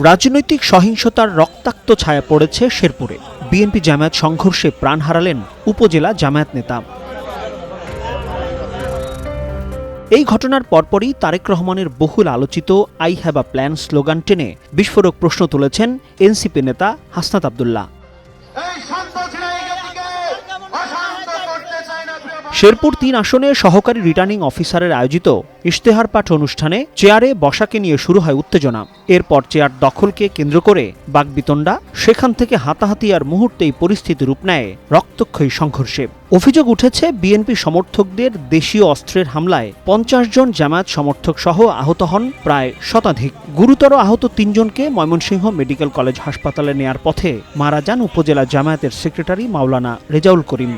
রাজনৈতিক সহিংসতার রক্তাক্ত ছায়া পড়েছে শেরপুরে। বিএনপি জামায়াত সংঘর্ষে প্রাণ হারালেন উপজেলা জামায়াত নেতা। এই ঘটনার পরপরই তারেক রহমানের বহুল আলোচিত I have a plan slogan টেনে বিস্ফোরক প্রশ্ন তুলেছেন এনসিপি নেতা হাসনাত আব্দুল্লাহ। শেরপুর ৩ আসনে সহকারী রিটার্নিং অফিসারের আয়োজিত ইশতেহার পাঠ অনুষ্ঠানে চেয়ারে বসাকে নিয়ে শুরু হয় উত্তেজনা। এরপর চেয়ার দখলকে কেন্দ্র করে বাকবিতণ্ডা, সেখান থেকে হাতাহাতি আর মুহূর্তেই পরিস্থিতি রূপ নেয় রক্তক্ষয়ী সংঘর্ষে। অভিযোগ উঠেছে বিএনপি সমর্থকদের দেশীয় অস্ত্রের হামলায় ৫০ জন জামায়াত সমর্থক সহ আহত হন প্রায় শতাধিক। গুরুতর আহত ৩ জনকে ময়মনসিংহ মেডিকেল কলেজ হাসপাতালে নেয়ার পথে মারা যান উপজেলা জামায়াতের সেক্রেটারি মাওলানা রেজাউল করিম।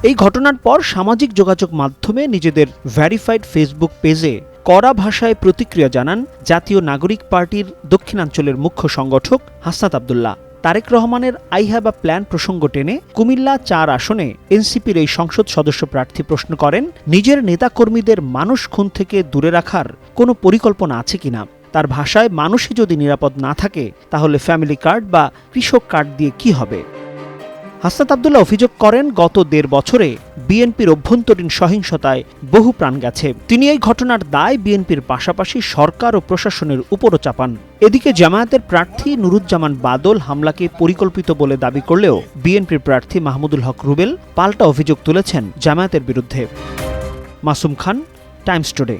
এই ঘটনার পর সামাজিক যোগাযোগ মাধ্যমে নিজেদের ভেরিফাইড ফেসবুক পেজে কড়া ভাষায় প্রতিক্রিয়া জানান জাতীয় নাগরিক পার্টির দক্ষিণাঞ্চলের মুখ্য সংগঠক হাসনাত আব্দুল্লাহ। তারেক রহমানের আই হ্যাভ আ প্ল্যান প্রসঙ্গ টেনে কুমিল্লা ৪ আসনে এনসিপির এই সংসদ সদস্য প্রার্থী প্রশ্ন করেন, নিজের নেতাকর্মীদের মানুষ খুন থেকে দূরে রাখার কোনো পরিকল্পনা আছে কিনা। তার ভাষায়, মানুষই যদি নিরাপদ না থাকে তাহলে ফ্যামিলি কার্ড বা কৃষক কার্ড দিয়ে কি হবে। হাসনাত আব্দুল্লাহ অভিযোগ করেন, গত ১.৫ বছরে বিএনপির অভ্যন্তরীণ সহিংসতায় বহু প্রাণ গেছে। তিনি এই ঘটনার দায় বিএনপির পাশাপাশি সরকার ও প্রশাসনের উপরও চাপান। এদিকে জামায়াতের প্রার্থী নুরুজ্জামান বাদল হামলাকে পরিকল্পিত বলে দাবি করলেও বিএনপির প্রার্থী মাহমুদুল হক রুবেল পাল্টা অভিযোগ তুলেছেন জামায়াতের বিরুদ্ধে। মাসুম খান, টাইমস টুডে।